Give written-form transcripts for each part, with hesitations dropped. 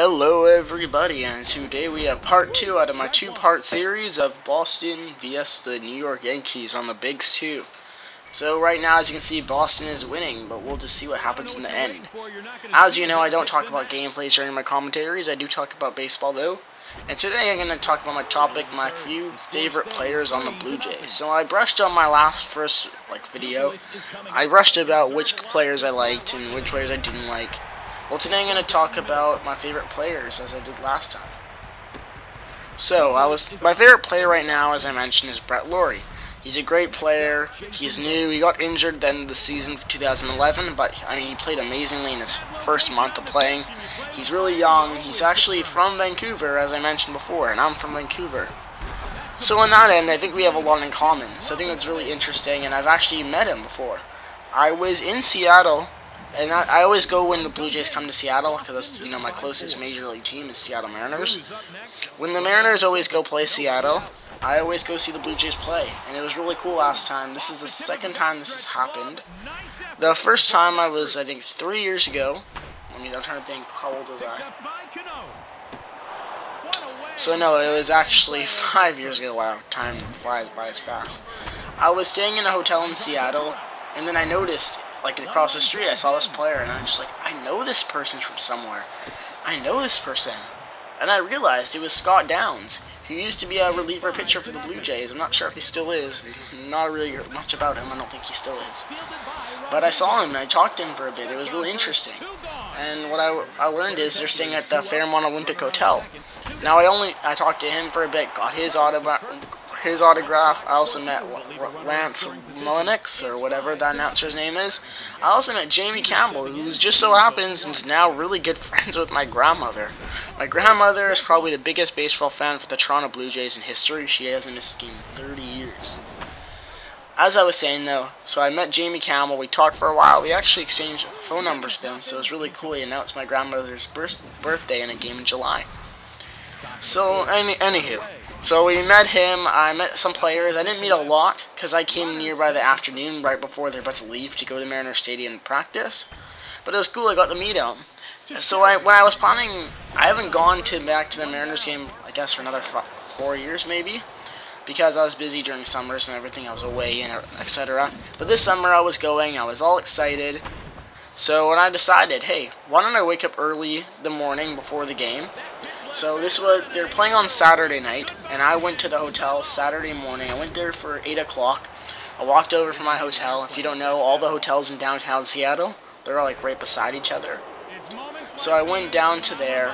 Hello everybody, and today we have part 2 out of my 2-part series of Boston vs the New York Yankees on the Bigs 2. So right now, as you can see, Boston is winning, but we'll just see what happens in the end. As you know, I don't talk about gameplays during my commentaries. I do talk about baseball though. And today I'm going to talk about my few favorite players on the Blue Jays. So I brushed on my first video. I brushed about which players I liked and which players I didn't like. Well, today I'm going to talk about my favorite players, as I did last time. So, my favorite player right now, as I mentioned, is Brett Lawrie. He's a great player. He's new. He got injured at the end of the season for 2011, but I mean, he played amazingly in his first month of playing. He's really young. He's actually from Vancouver, as I mentioned before, and I'm from Vancouver. So on that end, I think we have a lot in common. So I think that's really interesting, and I've actually met him before. I was in Seattle. And I always go when the Blue Jays come to Seattle, because that's, my closest major league team is Seattle Mariners. When the Mariners always go play Seattle, I always go see the Blue Jays play. And it was really cool last time. This is the second time this has happened. The first time I was, I think, 3 years ago. I'm trying to think, how old was I? So no, it was actually 5 years ago. Wow, time flies by as fast. I was staying in a hotel in Seattle, and then I noticed, across the street, I saw this player, and I'm just like, I know this person from somewhere. I know this person. And I realized it was Scott Downs, who used to be a reliever pitcher for the Blue Jays. I'm not sure if he still is. Not really much about him. I don't think he still is. But I saw him, and I talked to him for a bit. It was really interesting. And what I learned is they're staying at the Fairmont Olympic Hotel. Now, I talked to him for a bit, got his autograph. I also met Lance Mullenix, or whatever that announcer's name is. I also met Jamie Campbell, who just so happens is now really good friends with my grandmother. My grandmother is probably the biggest baseball fan for the Toronto Blue Jays in history. She hasn't missed a game in 30 years. As I was saying though, so I met Jamie Campbell, we talked for a while, we actually exchanged phone numbers with him, so it was really cool. He announced my grandmother's birthday in a game in July. So, anywho. So we met him, I met some players. I didn't meet a lot, because I came near by the afternoon, right before they're about to leave to go to Mariner Stadium and practice. But it was cool, I got to meet him. So when I was planning, I haven't gone back to the Mariners game, I guess, for another 4 years maybe. Because I was busy during summers and everything, I was away and etc. But this summer I was going, I was all excited. So when I decided, hey, why don't I wake up early the morning before the game? So they were playing on Saturday night, and I went to the hotel Saturday morning. I went there for 8 o'clock. I walked over from my hotel. If you don't know, all the hotels in downtown Seattle, they're all right beside each other. So I went down to there,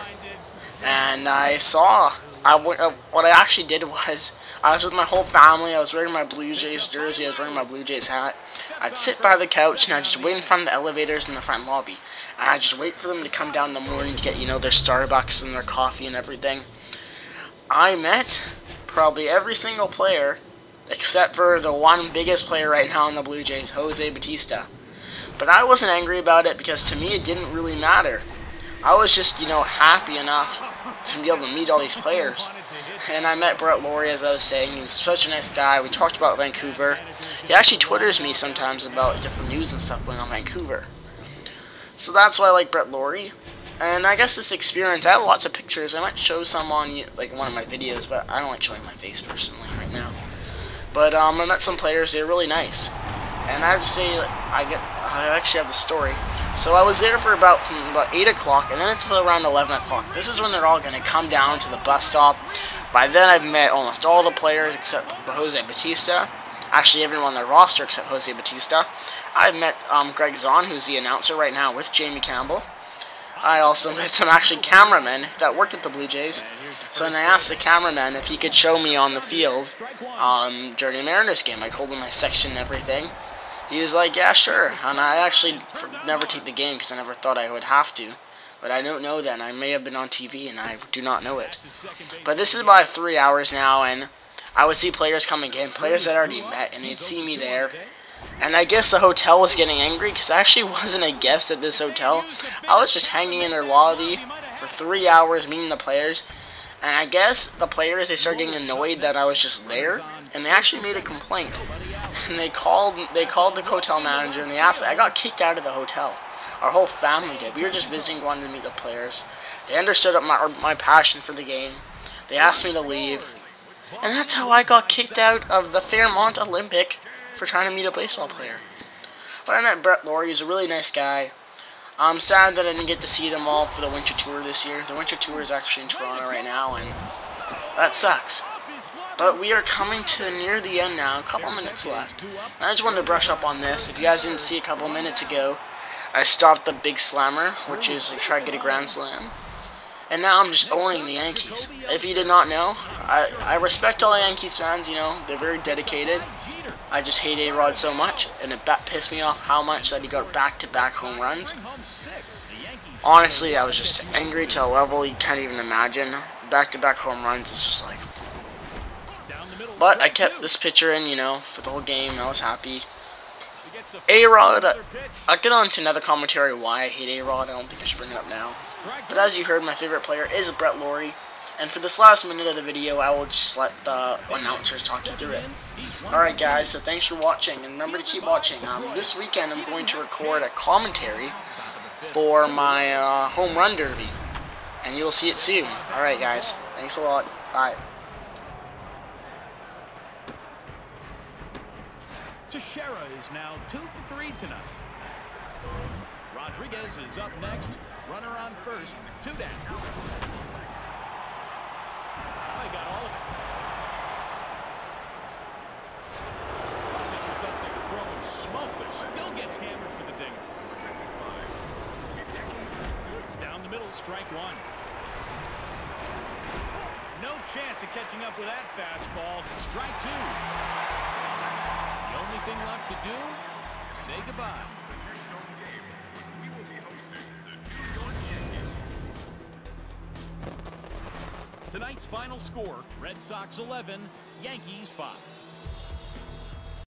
and what I actually did was, I was with my whole family. I was wearing my Blue Jays jersey. I was wearing my Blue Jays hat. I'd sit by the couch, and I'd just wait in front of the elevators in the front lobby. And I'd just wait for them to come down in the morning to get, their Starbucks and their coffee and everything. I met probably every single player, except for the one biggest player right now in the Blue Jays, Jose Bautista. But I wasn't angry about it, because to me it didn't really matter. I was just, happy enough to be able to meet all these players. And I met Brett Lawrie, as I was saying. He was such a nice guy. We talked about Vancouver. He actually Twitters me sometimes about different news and stuff going on in Vancouver. So that's why I like Brett Lawrie. And I guess this experience, I have lots of pictures. I might show some on one of my videos, but I don't like showing my face personally right now. But I met some players. They're really nice. And I have to say, I actually have the story. So I was there from about 8 o'clock, and then until around 11 o'clock. This is when they're all going to come down to the bus stop. By then, I've met almost all the players except Jose Bautista. Actually, everyone on the roster except Jose Bautista. I've met Greg Zahn, who's the announcer right now with Jamie Campbell. I also met some cameramen that worked at the Blue Jays. So then I asked the cameraman if he could show me on the field during the Mariners game. I told him my section and everything. He was like, yeah, sure. And I actually never take the game because I never thought I would have to. But I don't know then. I may have been on TV and I do not know it. But this is about 3 hours now, and I would see players coming in, players that I already met, and they'd see me there. And I guess the hotel was getting angry because I actually wasn't a guest at this hotel. I was just hanging in their lobby for 3 hours meeting the players. And I guess the players, they started getting annoyed that I was just there, and they actually made a complaint. And they called the hotel manager, and they asked, I got kicked out of the hotel. Our whole family did. We were just visiting, wanted to meet the players. They understood my passion for the game. They asked me to leave. And that's how I got kicked out of the Fairmont Olympic for trying to meet a baseball player. But I met Brett Lawrie. He's a really nice guy. I'm sad that I didn't get to see them all for the winter tour this year. The winter tour is actually in Toronto right now, and that sucks. But we are coming to near the end now, a couple minutes left. And I just wanted to brush up on this. If you guys didn't see a couple minutes ago, I stopped the big slammer, which is to try to get a grand slam. And now I'm just owning the Yankees. If you did not know, I respect all the Yankees fans, you know, they're very dedicated. I just hate A-Rod so much, and it pissed me off how much that he got back-to-back home runs. Honestly, I was just angry to a level you can't even imagine. Back-to-back home runs is just like... But I kept this pitcher in, you know, for the whole game. I was happy. A-Rod, I'll get on to another commentary why I hate A-Rod. I don't think I should bring it up now. But as you heard, my favorite player is Brett Lawrie. And for this last minute of the video, I will just let the announcers talk you through it. Alright guys, so thanks for watching, and remember to keep watching. This weekend I'm going to record a commentary for my home run derby. And you'll see it soon. Alright guys, thanks a lot. Bye. Teixeira is now 2 for 3 tonight. Rodriguez is up next. Runner on first. 2 down. I got all of it. This is up there throwing smoke, but still gets hammered for the dinger. Down the middle, strike 1. No chance of catching up with that fastball. Strike 2. The only thing left to do, say goodbye. Tonight's final score, Red Sox 11, Yankees 5.